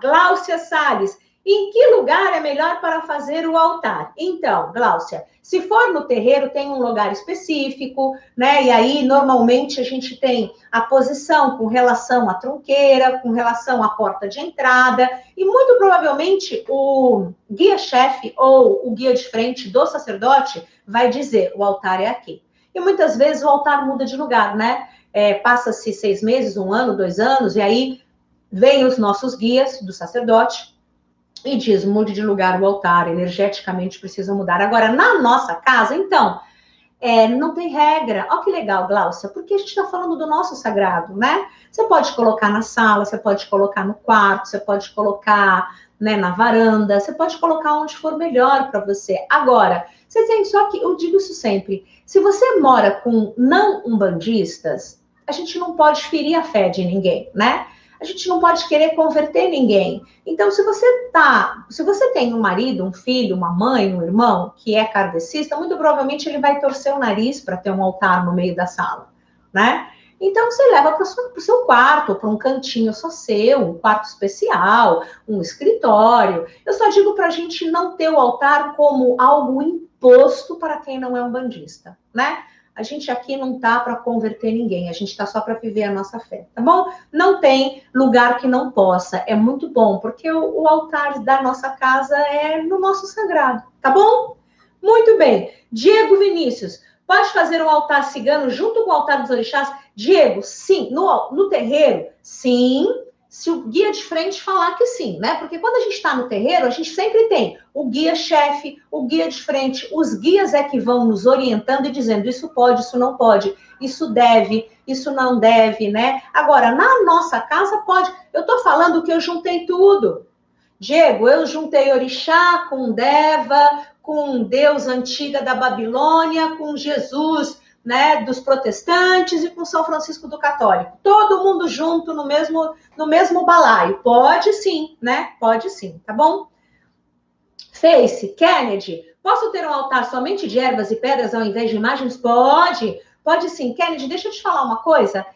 Gláucia Salles, em que lugar é melhor para fazer o altar? Então, Gláucia, se for no terreiro, tem um lugar específico, né? E aí, normalmente, a gente tem a posição com relação à tronqueira, com relação à porta de entrada, e muito provavelmente o guia-chefe ou o guia de frente do sacerdote vai dizer, o altar é aqui. E muitas vezes o altar muda de lugar, né? Passa-se 6 meses, 1 ano, 2 anos, e aí vem os nossos guias do sacerdote e diz, mude de lugar o altar, energeticamente precisa mudar. Agora, na nossa casa, então, não tem regra. Olha que legal, Gláucia, porque a gente está falando do nosso sagrado, né? Você pode colocar na sala, você pode colocar no quarto, você pode colocar, né, na varanda, você pode colocar onde for melhor para você. Agora, você tem só que, eu digo isso sempre, se você mora com não umbandistas, a gente não pode ferir a fé de ninguém, né? A gente não pode querer converter ninguém. Então, se você tem um marido, um filho, uma mãe, um irmão que é kardecista, muito provavelmente ele vai torcer o nariz para ter um altar no meio da sala, né? Então, você leva para o seu quarto, para um cantinho só seu, um quarto especial, um escritório. Eu só digo para a gente não ter o altar como algo imposto para quem não é um bandista, né? A gente aqui não tá para converter ninguém, a gente tá só para viver a nossa fé, tá bom? Não tem lugar que não possa, é muito bom, porque o altar da nossa casa é no nosso sagrado, tá bom? Muito bem. Diego Vinícius, pode fazer um altar cigano junto com o altar dos orixás? Diego, sim. No terreiro, sim. Se o guia de frente falar que sim, né? Porque quando a gente está no terreiro, a gente sempre tem o guia-chefe, o guia de frente, os guias é que vão nos orientando e dizendo isso pode, isso não pode, isso deve, isso não deve, né? Agora, na nossa casa pode. Eu tô falando que eu juntei tudo. Diego, eu juntei orixá com Deva, com Deus antiga da Babilônia, com Jesus, né, dos protestantes e com São Francisco do Católico. Todo mundo junto no mesmo balaio. Pode sim, né? Pode sim, tá bom? Face, Kennedy, posso ter um altar somente de ervas e pedras ao invés de imagens? Pode, pode sim. Kennedy, deixa eu te falar uma coisa.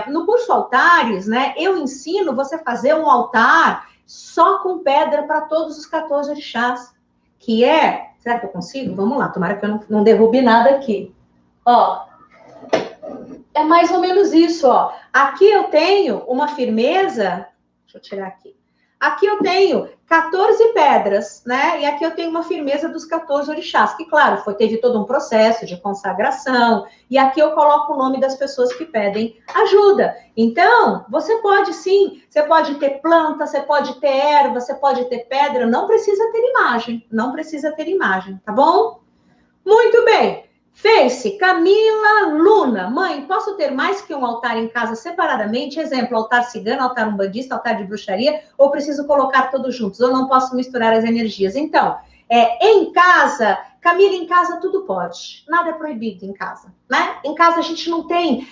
No curso Altares, né, eu ensino você a fazer um altar só com pedra para todos os 14 orixás. Que é... Será que eu consigo? Vamos lá, tomara que eu não derrube nada aqui. Ó, é mais ou menos isso, ó. Aqui eu tenho uma firmeza, deixa eu tirar aqui. Aqui eu tenho 14 pedras, né? E aqui eu tenho uma firmeza dos 14 orixás, que, claro, teve todo um processo de consagração. E aqui eu coloco o nome das pessoas que pedem ajuda. Então, você pode sim, você pode ter planta, você pode ter erva, você pode ter pedra, não precisa ter imagem, não precisa ter imagem, tá bom? Muito bem. Face, Camila Luna. Mãe, posso ter mais que um altar em casa separadamente? Exemplo, altar cigano, altar umbandista, altar de bruxaria? Ou preciso colocar todos juntos? Ou não posso misturar as energias? Então, em casa, Camila, em casa tudo pode. Nada é proibido em casa, né? Em casa a gente não tem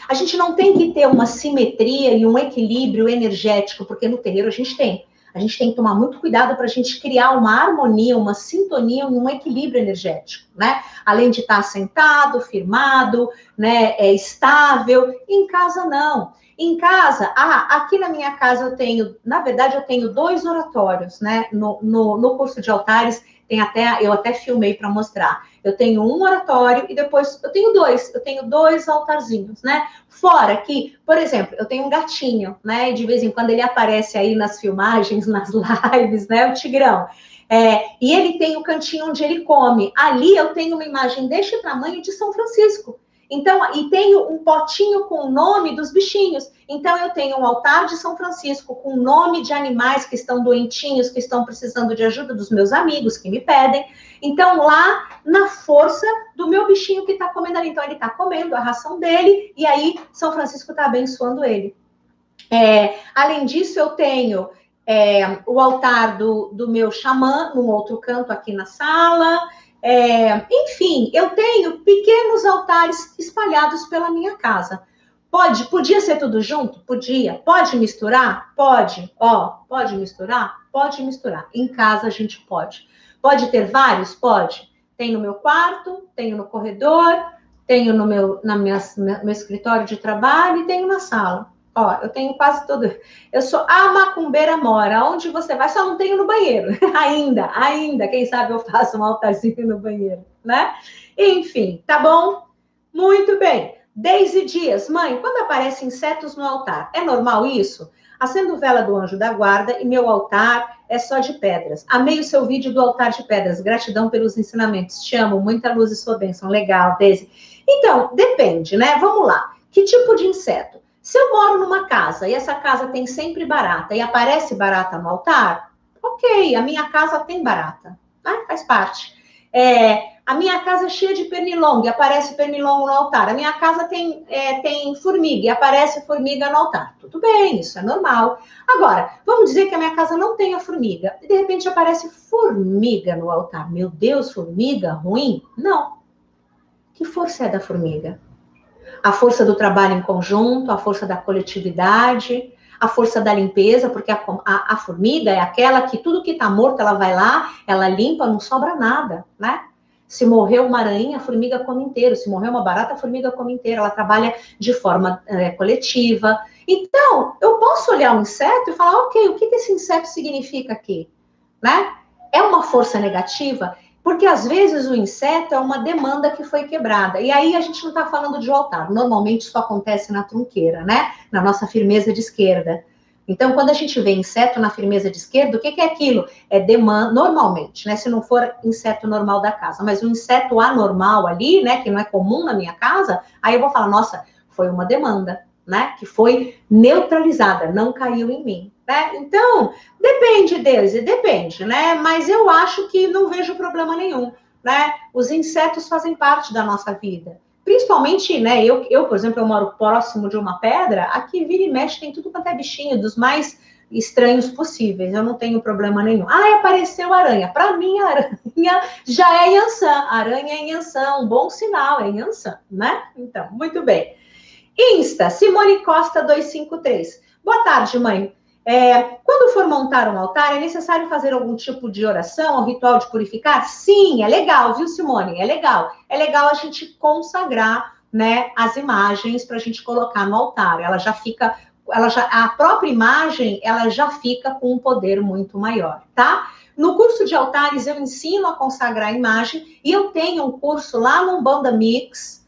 que ter uma simetria e um equilíbrio energético, porque no terreiro a gente tem. A gente tem que tomar muito cuidado para a gente criar uma harmonia, uma sintonia, um equilíbrio energético, né? Além de estar sentado, firmado, né, estável. Em casa, não. Em casa, aqui na minha casa eu tenho 2 oratórios, né? No curso de altares, eu até filmei para mostrar. Eu tenho um oratório e depois eu tenho 2 altarzinhos, né? Fora que, por exemplo, eu tenho um gatinho, né? E de vez em quando ele aparece aí nas filmagens, nas lives, né? O Tigrão. E ele tem o cantinho onde ele come. Ali eu tenho uma imagem deste tamanho de São Francisco. Então, e tenho um potinho com o nome dos bichinhos. Então, eu tenho um altar de São Francisco com o nome de animais que estão doentinhos, que estão precisando de ajuda dos meus amigos, que me pedem. Então, lá, na força do meu bichinho que está comendo ali. Então, ele está comendo a ração dele, e aí São Francisco está abençoando ele. Além disso, eu tenho o altar do meu xamã, num outro canto aqui na sala. Enfim, eu tenho pequenos altares espalhados pela minha casa. Podia ser tudo junto? Podia. Pode misturar? Pode. Pode misturar? Pode misturar. Em casa a gente pode. Pode ter vários? Pode. Tem no meu quarto, tenho no corredor, tenho no meu escritório de trabalho e tenho na sala. Ó, eu tenho quase tudo. Eu sou a macumbeira mora. Aonde você vai? Só não tenho no banheiro. Ainda. Quem sabe eu faço um altarzinho no banheiro, né? Enfim, tá bom? Muito bem. Deise Dias, mãe, quando aparecem insetos no altar, é normal isso? Acendo vela do anjo da guarda e meu altar é só de pedras. Amei o seu vídeo do altar de pedras. Gratidão pelos ensinamentos. Te amo. Muita luz e sua bênção. Legal, Deise. Então, depende, né? Vamos lá. Que tipo de inseto? Se eu moro numa casa e essa casa tem sempre barata e aparece barata no altar, ok, a minha casa tem barata, né? Faz parte. A minha casa é cheia de pernilongo e aparece pernilongo no altar. A minha casa tem formiga e aparece formiga no altar. Tudo bem, isso é normal. Agora, vamos dizer que a minha casa não tenha formiga e de repente aparece formiga no altar. Meu Deus, formiga ruim? Não. Que força é da formiga? A força do trabalho em conjunto, a força da coletividade, a força da limpeza, porque a formiga é aquela que tudo que está morto, ela vai lá, ela limpa, não sobra nada, né? Se morreu uma aranha, a formiga come inteiro. Se morreu uma barata, a formiga come inteiro. Ela trabalha de forma coletiva. Então, eu posso olhar um inseto e falar, ok, o que esse inseto significa aqui? Né? É uma força negativa? Porque às vezes o inseto é uma demanda que foi quebrada. E aí a gente não está falando de altar. Normalmente isso acontece na trunqueira, né? Na nossa firmeza de esquerda. Então, quando a gente vê inseto na firmeza de esquerda, o que é aquilo? É demanda, normalmente, né? Se não for inseto normal da casa, mas um inseto anormal ali, né? Que não é comum na minha casa, aí eu vou falar, nossa, foi uma demanda, né? Que foi neutralizada, não caiu em mim. Né? Então, depende, Deise, depende, né? Mas eu acho que não vejo problema nenhum, né? Os insetos fazem parte da nossa vida. Principalmente, né? Por exemplo, eu moro próximo de uma pedra, aqui vira e mexe, tem tudo quanto é bichinho, dos mais estranhos possíveis, eu não tenho problema nenhum. Ah, apareceu aranha. Para mim, a aranha já é Yansan. Aranha é Yansan, um bom sinal, é Yansan, né? Então, muito bem. Insta, Simone Costa 253. Boa tarde, mãe. Quando for montar um altar, é necessário fazer algum tipo de oração, um ritual de purificar? Sim, é legal, viu, Simone? É legal. É legal a gente consagrar, né, as imagens para a gente colocar no altar. A própria imagem, ela já fica com um poder muito maior, tá? No curso de altares, eu ensino a consagrar a imagem e eu tenho um curso lá no Umbanda Mix,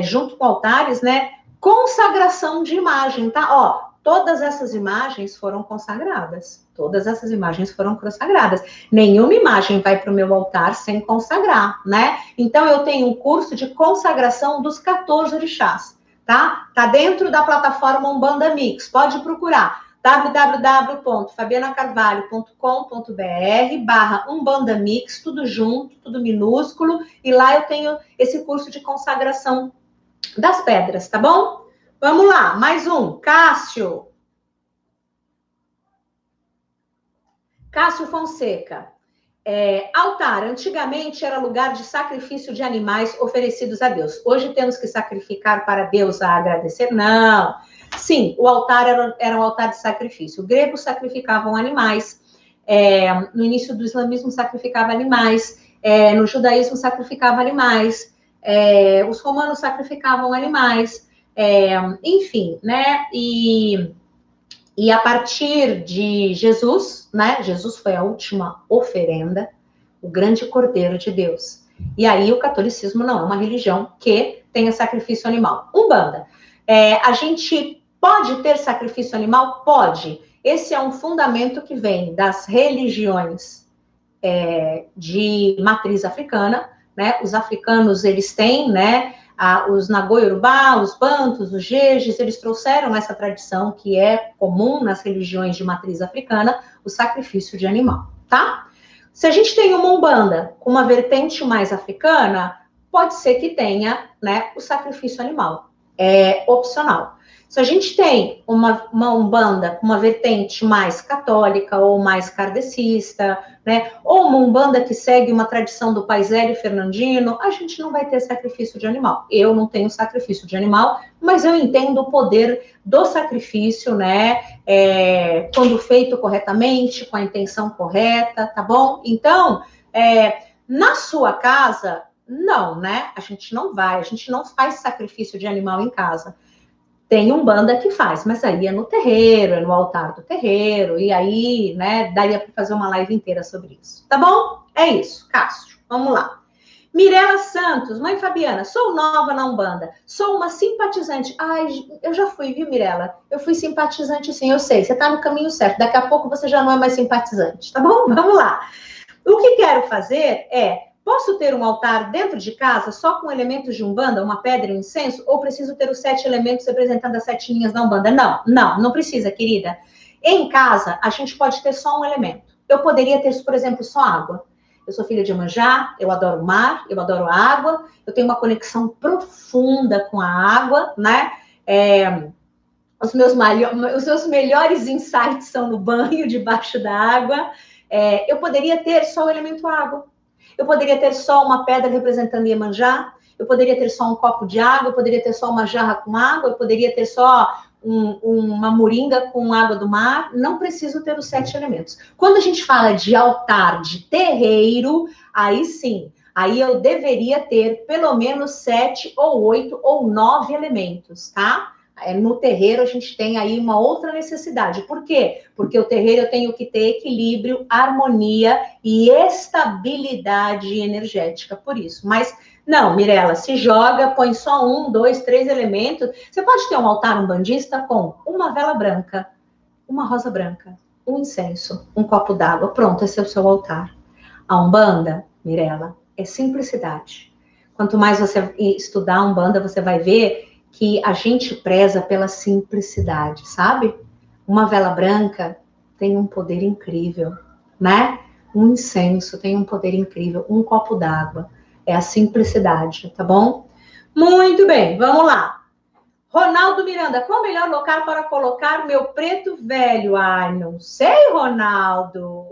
junto com altares, né? Consagração de imagem, tá? Ó, todas essas imagens foram consagradas. Todas essas imagens foram consagradas. Nenhuma imagem vai para o meu altar sem consagrar, né? Então, eu tenho um curso de consagração dos 14 orixás, tá? Tá dentro da plataforma Umbanda Mix. Pode procurar www.fabianacarvalho.com.br/Umbanda Mix, tudo junto, tudo minúsculo. E lá eu tenho esse curso de consagração das pedras, tá bom? Vamos lá, mais um. Cássio Fonseca. Altar, antigamente era lugar de sacrifício de animais oferecidos a Deus. Hoje temos que sacrificar para Deus a agradecer? Não. Sim, o altar era um altar de sacrifício. Os gregos sacrificavam animais. No início do islamismo sacrificava animais. No judaísmo sacrificava animais. Os romanos sacrificavam animais. Enfim, né? E a partir de Jesus, né? Jesus foi a última oferenda, o grande Cordeiro de Deus. E aí o catolicismo não é uma religião que tenha sacrifício animal. Umbanda. A gente pode ter sacrifício animal? Pode. Esse é um fundamento que vem das religiões de matriz africana, né? Os africanos, eles têm, né? Os Nagoi-Yorubá, os Bantus, os Jejes, eles trouxeram essa tradição que é comum nas religiões de matriz africana, o sacrifício de animal, tá? Se a gente tem uma Umbanda com uma vertente mais africana, pode ser que tenha, né, o sacrifício animal. É opcional. Se a gente tem uma Umbanda com uma vertente mais católica ou mais kardecista, né, ou uma Umbanda que segue uma tradição do Paisel e Fernandino, a gente não vai ter sacrifício de animal. Eu não tenho sacrifício de animal, mas eu entendo o poder do sacrifício, né, quando feito corretamente, com a intenção correta, tá bom? Então, na sua casa, não, né? A gente não faz sacrifício de animal em casa. Tem umbanda que faz, mas aí é no terreiro, é no altar do terreiro, e aí, né, daria para fazer uma live inteira sobre isso. Tá bom? É isso, Cássio. Vamos lá. Mirela Santos, mãe Fabiana, sou nova na Umbanda, sou uma simpatizante. Ai, eu já fui, viu, Mirela? Eu fui simpatizante sim, eu sei, você tá no caminho certo. Daqui a pouco você já não é mais simpatizante, tá bom? Vamos lá. O que quero fazer é, posso ter um altar dentro de casa só com elementos de Umbanda, uma pedra e um incenso? Ou preciso ter os 7 elementos representando as 7 linhas da Umbanda? Não precisa, querida. Em casa, a gente pode ter só um elemento. Eu poderia ter, por exemplo, só água. Eu sou filha de Iemanjá, eu adoro o mar, eu adoro a água, eu tenho uma conexão profunda com a água, né? Os meus melhores insights são no banho, debaixo da água. Eu poderia ter só o elemento água. Eu poderia ter só uma pedra representando Iemanjá. Eu poderia ter só um copo de água. Eu poderia ter só uma jarra com água. Eu poderia ter só uma moringa com água do mar. Não preciso ter os 7 elementos. Quando a gente fala de altar de terreiro, aí sim. Aí eu deveria ter pelo menos 7 ou 8 ou 9 elementos, tá? No terreiro a gente tem aí uma outra necessidade. Por quê? Porque o terreiro eu tenho que ter equilíbrio, harmonia e estabilidade energética, por isso. Mas não, Mirela, se joga, põe só 1, 2, 3 elementos. Você pode ter um altar umbandista com uma vela branca, uma rosa branca, um incenso, um copo d'água. Pronto, esse é o seu altar. A Umbanda, Mirela, é simplicidade. Quanto mais você estudar a Umbanda, você vai ver que a gente preza pela simplicidade, sabe? Uma vela branca tem um poder incrível, né? Um incenso tem um poder incrível, um copo d'água. É a simplicidade, tá bom? Muito bem, vamos lá. Ronaldo Miranda, qual o melhor local para colocar meu preto velho? Ai, não sei, Ronaldo.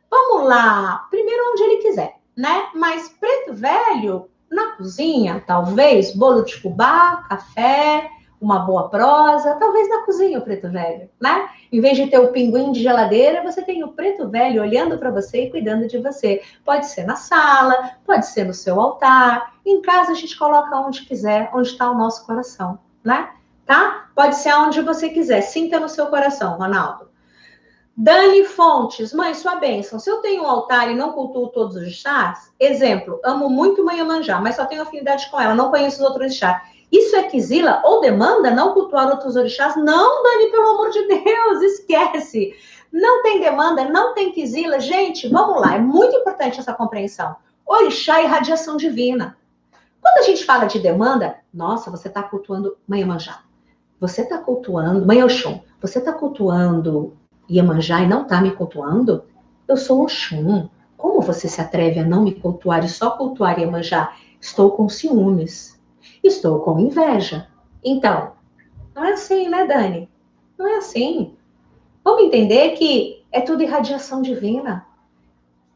Vamos lá. Primeiro onde ele quiser, né? Mas preto velho... Na cozinha, talvez, bolo de fubá, café, uma boa prosa, talvez na cozinha o preto velho, né? Em vez de ter o pinguim de geladeira, você tem o preto velho olhando para você e cuidando de você. Pode ser na sala, pode ser no seu altar, em casa a gente coloca onde quiser, onde está o nosso coração, né? Tá? Pode ser aonde você quiser, sinta no seu coração, Ronaldo. Dani Fontes, mãe, sua bênção. Se eu tenho um altar e não cultuo todos os orixás, exemplo, amo muito Mãe Iemanjá, mas só tenho afinidade com ela, não conheço os outros orixás. Isso é quizila ou demanda não cultuar outros orixás? Não, Dani, pelo amor de Deus, esquece. Não tem demanda, não tem quizila. Gente, vamos lá, é muito importante essa compreensão. Orixá é radiação divina. Quando a gente fala de demanda, nossa, você está cultuando Mãe Iemanjá. Você está cultuando Mãe Oxum. Você está cultuando Iemanjá e não está me cultuando? Eu sou Oxum. Como você se atreve a não me cultuar e só cultuar Iemanjá? Estou com ciúmes. Estou com inveja. Então, não é assim, né, Dani? Não é assim. Vamos entender que é tudo irradiação divina.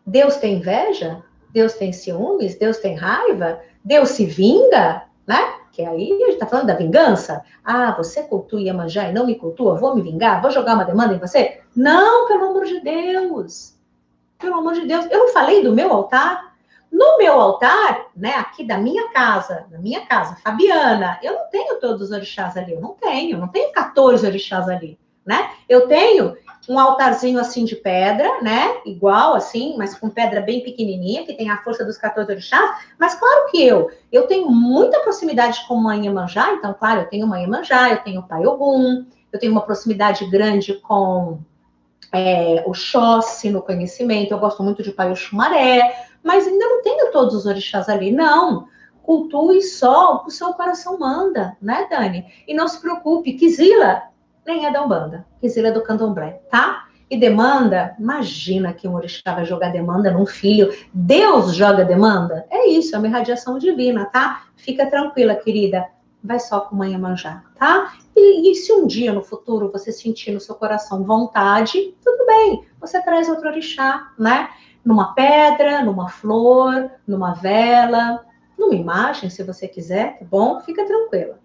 Deus tem inveja? Deus tem ciúmes? Deus tem raiva? Deus se vinga? Né? Que aí a gente está falando da vingança. Ah, você cultua Iemanjá e não me cultua? Vou me vingar? Vou jogar uma demanda em você? Não, pelo amor de Deus. Pelo amor de Deus. Eu não falei do meu altar? No meu altar, né, aqui da minha casa, Fabiana, eu não tenho todos os orixás ali. Eu não tenho 14 orixás ali, né? Eu tenho um altarzinho assim de pedra, né? Igual assim, mas com pedra bem pequenininha, que tem a força dos 14 orixás. Mas claro que eu tenho muita proximidade com Mãe Iemanjá, então, claro, eu tenho Mãe Iemanjá, eu tenho o Pai Ogum, eu tenho uma proximidade grande com o Xóssi no conhecimento, eu gosto muito de Pai Oxumaré, mas ainda não tenho todos os orixás ali, não. Cultue só o que o seu coração manda, né, Dani? E não se preocupe, Quizila nem é da Umbanda, Quizila é do Candomblé, tá? E demanda, imagina que um orixá vai jogar demanda num filho. Deus joga demanda? É isso, é uma irradiação divina, tá? Fica tranquila, querida. Vai só com Mãe Iemanjá, tá? E se um dia no futuro você sentir no seu coração vontade, tudo bem, você traz outro orixá, né? Numa pedra, numa flor, numa vela, numa imagem, se você quiser, tá bom? Fica tranquila.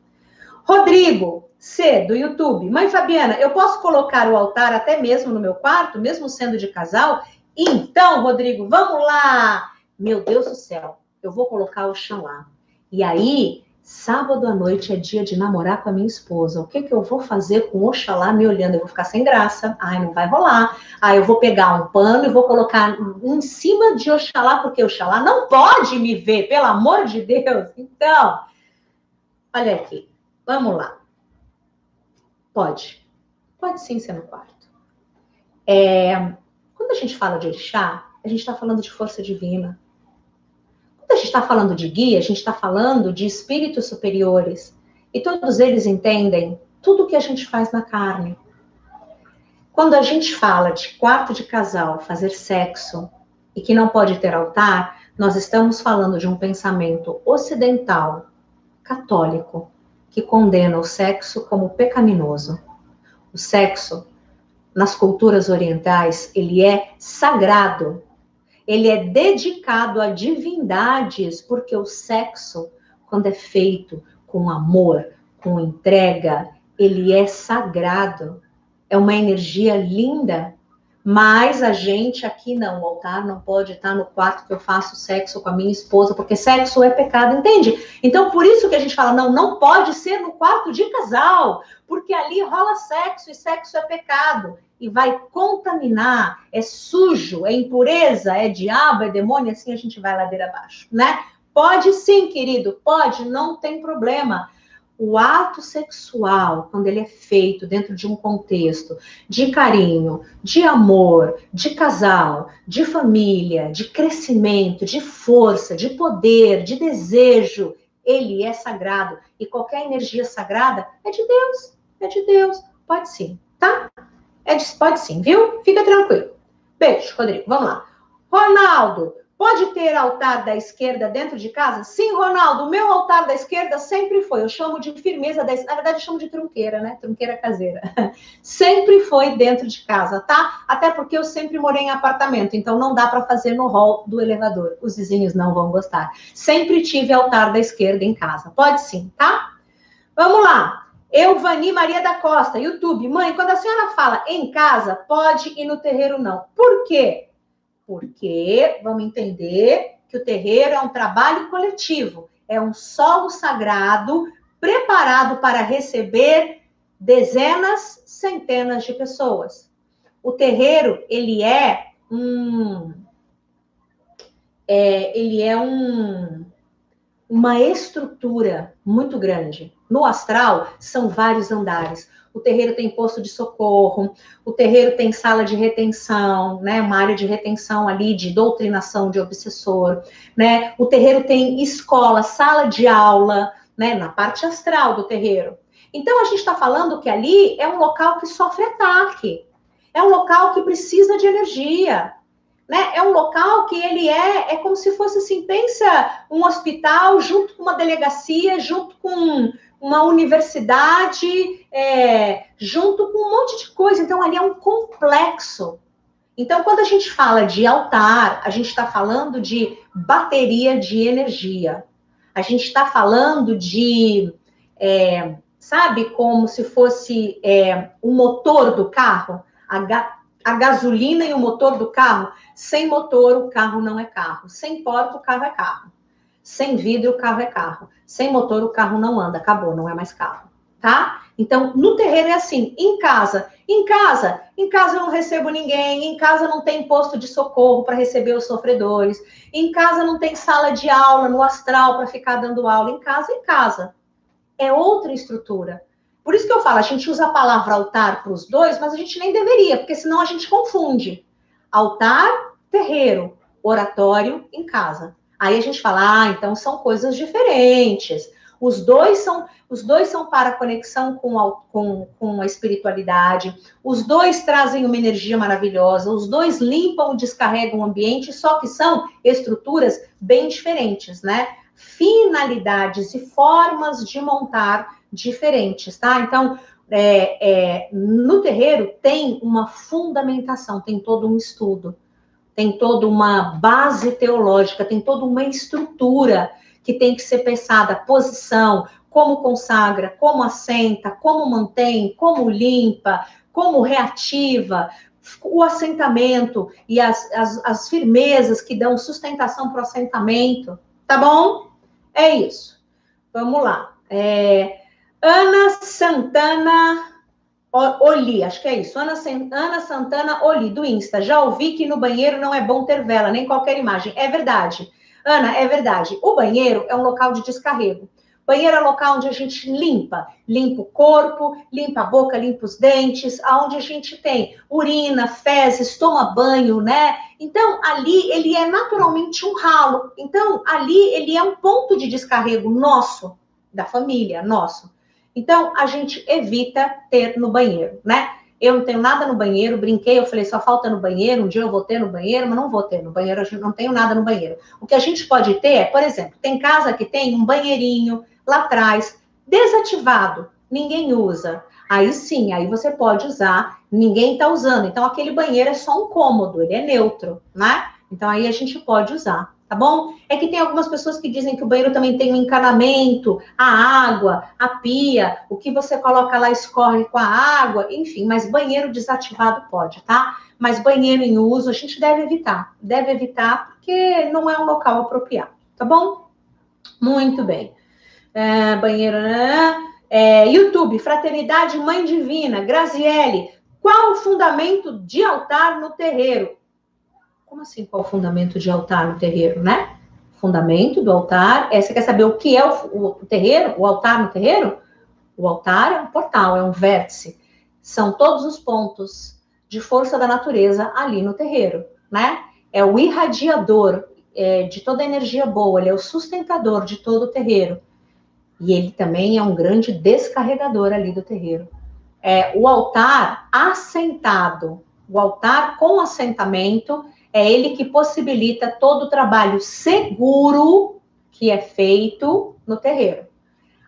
Rodrigo C, do YouTube. Mãe Fabiana, eu posso colocar o altar até mesmo no meu quarto, mesmo sendo de casal? Então, Rodrigo, vamos lá! Meu Deus do céu, eu vou colocar o chão lá. E aí, sábado à noite é dia de namorar com a minha esposa. O que que eu vou fazer com Oxalá me olhando? Eu vou ficar sem graça. Ai, não vai rolar. Aí eu vou pegar um pano e vou colocar em cima de Oxalá, porque Oxalá não pode me ver, pelo amor de Deus. Então, olha aqui. Vamos lá. Pode. Pode sim ser no quarto. Quando a gente fala de orixá, a gente está falando de força divina. Quando a gente está falando de guia, a gente está falando de espíritos superiores. E todos eles entendem tudo o que a gente faz na carne. Quando a gente fala de quarto de casal, fazer sexo, e que não pode ter altar, nós estamos falando de um pensamento ocidental, católico, que condena o sexo como pecaminoso. O sexo, nas culturas orientais, ele é sagrado. Ele é dedicado a divindades, porque o sexo, quando é feito com amor, com entrega, ele é sagrado. É uma energia linda. Mas a gente aqui não, o altar não pode estar no quarto que eu faço sexo com a minha esposa, porque sexo é pecado, entende? Então, por isso que a gente fala, não pode ser no quarto de casal, porque ali rola sexo e sexo é pecado. E vai contaminar, é sujo, é impureza, é diabo, é demônio, assim a gente vai ladeira abaixo, né? Pode sim, querido, pode, não tem problema. O ato sexual, quando ele é feito dentro de um contexto de carinho, de amor, de casal, de família, de crescimento, de força, de poder, de desejo, ele é sagrado. E qualquer energia sagrada é de Deus, é de Deus. Pode sim, tá? Pode sim, viu? Fica tranquilo. Beijo, Rodrigo. Vamos lá. Ronaldo, pode ter altar da esquerda dentro de casa? Sim, Ronaldo, o meu altar da esquerda sempre foi. Eu chamo de firmeza da esquerda. Na verdade, eu chamo de trunqueira, né? Trunqueira caseira. Sempre foi dentro de casa, tá? Até porque eu sempre morei em apartamento, então não dá para fazer no hall do elevador. Os vizinhos não vão gostar. Sempre tive altar da esquerda em casa. Pode sim, tá? Vamos lá. Vani Maria da Costa, YouTube. Mãe, quando a senhora fala em casa, pode e no terreiro não. Por quê? Porque vamos entender que o terreiro é um trabalho coletivo. É um solo sagrado preparado para receber dezenas, centenas de pessoas. O terreiro, ele é uma estrutura muito grande. No astral, são vários andares. O terreiro tem posto de socorro, o terreiro tem sala de retenção, né? Uma área de retenção ali, de doutrinação de obsessor, né? O terreiro tem escola, sala de aula, né? Na parte astral do terreiro. Então, a gente está falando que ali é um local que sofre ataque. É um local que precisa de energia. Né? É um local que ele é como se fosse assim, pensa um hospital junto com uma delegacia, junto com uma universidade, junto com um monte de coisa. Então, ali é um complexo. Então, quando a gente fala de altar, a gente está falando de bateria de energia. A gente está falando de, sabe, como se fosse o motor do carro, a gasolina e o motor do carro. Sem motor, o carro não é carro. Sem porta, o carro é carro. Sem vidro, o carro é carro. Sem motor, o carro não anda. Acabou, não é mais carro. Tá? Então, no terreiro é assim. Em casa eu não recebo ninguém. Em casa não tem posto de socorro para receber os sofredores. Em casa não tem sala de aula no astral para ficar dando aula. Em casa. É outra estrutura. Por isso que eu falo, a gente usa a palavra altar para os dois, mas a gente nem deveria, porque senão a gente confunde. Altar, terreiro, oratório, em casa. Aí a gente fala, então são coisas diferentes. Os dois são para a conexão com a espiritualidade. Os dois trazem uma energia maravilhosa. Os dois limpam e descarregam o ambiente, só que são estruturas bem diferentes, né? Finalidades e formas de montar diferentes, tá? Então, no terreiro tem uma fundamentação, tem todo um estudo, tem toda uma base teológica, tem toda uma estrutura que tem que ser pensada, posição, como consagra, como assenta, como mantém, como limpa, como reativa, o assentamento e as firmezas que dão sustentação para o assentamento, tá bom? É isso. Vamos lá. Ana Santana Oli, acho que é isso. Ana Santana Oli, do Insta. Já ouvi que no banheiro não é bom ter vela, nem qualquer imagem. É verdade. Ana, é verdade. O banheiro é um local de descarrego. Banheiro é local onde a gente limpa o corpo, limpa a boca, limpa os dentes, aonde a gente tem urina, fezes, toma banho, né? Então, ali ele é naturalmente um ralo. Então, ali ele é um ponto de descarrego nosso, da família, nosso. Então, a gente evita ter no banheiro, né? Eu não tenho nada no banheiro, brinquei, eu falei, só falta no banheiro, um dia eu vou ter no banheiro, mas não vou ter no banheiro, eu não tenho nada no banheiro. O que a gente pode ter é, por exemplo, tem casa que tem um banheirinho lá atrás, desativado, ninguém usa. Aí sim, aí você pode usar, ninguém está usando. Então, aquele banheiro é só um cômodo, ele é neutro, né? Então, aí a gente pode usar, tá bom? É que tem algumas pessoas que dizem que o banheiro também tem um encanamento, a água, a pia, o que você coloca lá escorre com a água, enfim, mas banheiro desativado pode, tá? Mas banheiro em uso a gente deve evitar porque não é um local apropriado, tá bom? Muito bem. Banheiro, né? YouTube, Fraternidade Mãe Divina, Graziele, qual o fundamento de altar no terreiro? Como assim, qual o fundamento de altar no terreiro, né? Fundamento do altar, você quer saber o que é o terreiro, o altar no terreiro? O altar é um portal, é um vértice. São todos os pontos de força da natureza ali no terreiro, né? É o irradiador de toda a energia boa, ele é o sustentador de todo o terreiro. E ele também é um grande descarregador ali do terreiro. O altar assentado, o altar com assentamento, é ele que possibilita todo o trabalho seguro que é feito no terreiro.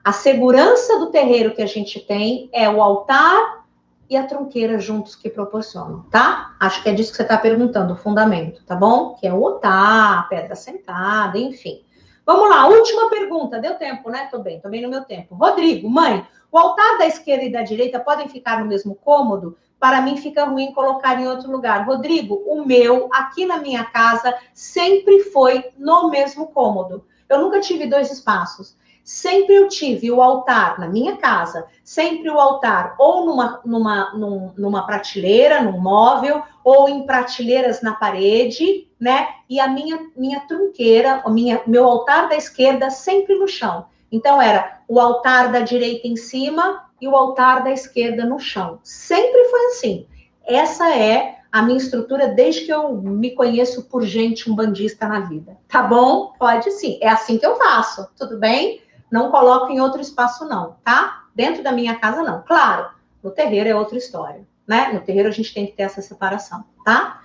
A segurança do terreiro que a gente tem é o altar e a trunqueira juntos que proporcionam, tá? Acho que é disso que você está perguntando, o fundamento, tá bom? Que é o altar, a pedra assentada, enfim. Vamos lá, última pergunta. Deu tempo, né? Tô bem no meu tempo. Rodrigo, mãe, o altar da esquerda e da direita podem ficar no mesmo cômodo? Para mim fica ruim colocar em outro lugar. Rodrigo, o meu, aqui na minha casa, sempre foi no mesmo cômodo. Eu nunca tive dois espaços. Sempre eu tive o altar na minha casa, sempre o altar ou numa prateleira, num móvel, ou em prateleiras na parede, né? E a minha trunqueira, meu altar da esquerda sempre no chão. Então, era o altar da direita em cima e o altar da esquerda no chão. Sempre foi assim. Essa é a minha estrutura desde que eu me conheço por gente umbandista na vida. Tá bom? Pode sim. É assim que eu faço. Tudo bem? Não coloco em outro espaço, não, tá? Dentro da minha casa, não. Claro, no terreiro é outra história, né? No terreiro a gente tem que ter essa separação, tá?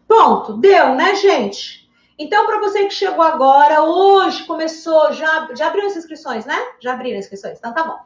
Ponto. Deu, né, gente? Então, para você que chegou agora, hoje começou, já abriu as inscrições, né? Já abriram as inscrições, então tá bom.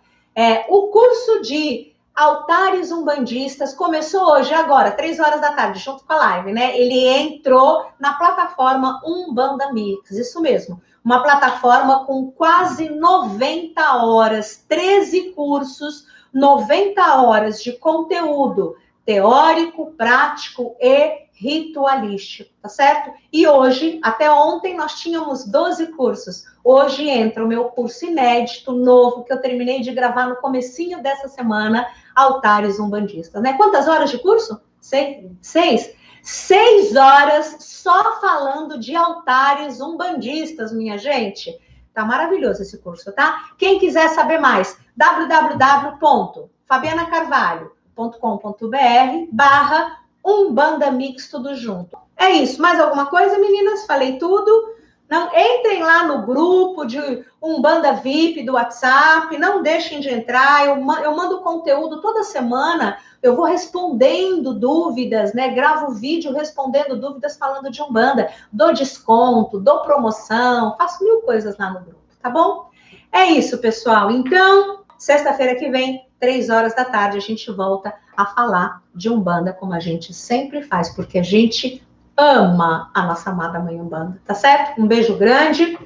O curso de altares umbandistas começou hoje, agora, 3 horas da tarde, junto com a live, né? Ele entrou na plataforma Umbanda Mix, isso mesmo. Uma plataforma com quase 90 horas, 13 cursos, 90 horas de conteúdo teórico, prático e ritualístico, tá certo? E hoje, até ontem, nós tínhamos 12 cursos. Hoje entra o meu curso inédito, novo, que eu terminei de gravar no comecinho dessa semana, Altares Umbandistas, né? Quantas horas de curso? 6? 6 horas só falando de altares umbandistas, minha gente. Tá maravilhoso esse curso, tá? Quem quiser saber mais, www.fabianaccarvalho.com.br/Umbanda Mix, tudo junto. É isso. Mais alguma coisa, meninas? Falei tudo? Não, entrem lá no grupo de Umbanda VIP do WhatsApp, não deixem de entrar, eu mando conteúdo toda semana, eu vou respondendo dúvidas, né? Gravo vídeo respondendo dúvidas falando de Umbanda, dou desconto, dou promoção, faço 1000 coisas lá no grupo, tá bom? É isso, pessoal. Então, sexta-feira que vem, 3 horas da tarde, a gente volta a falar de Umbanda como a gente sempre faz, porque a gente ama a nossa amada Mãe Umbanda, tá certo? Um beijo grande,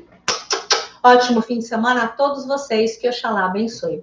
ótimo fim de semana a todos vocês, que Oxalá abençoe.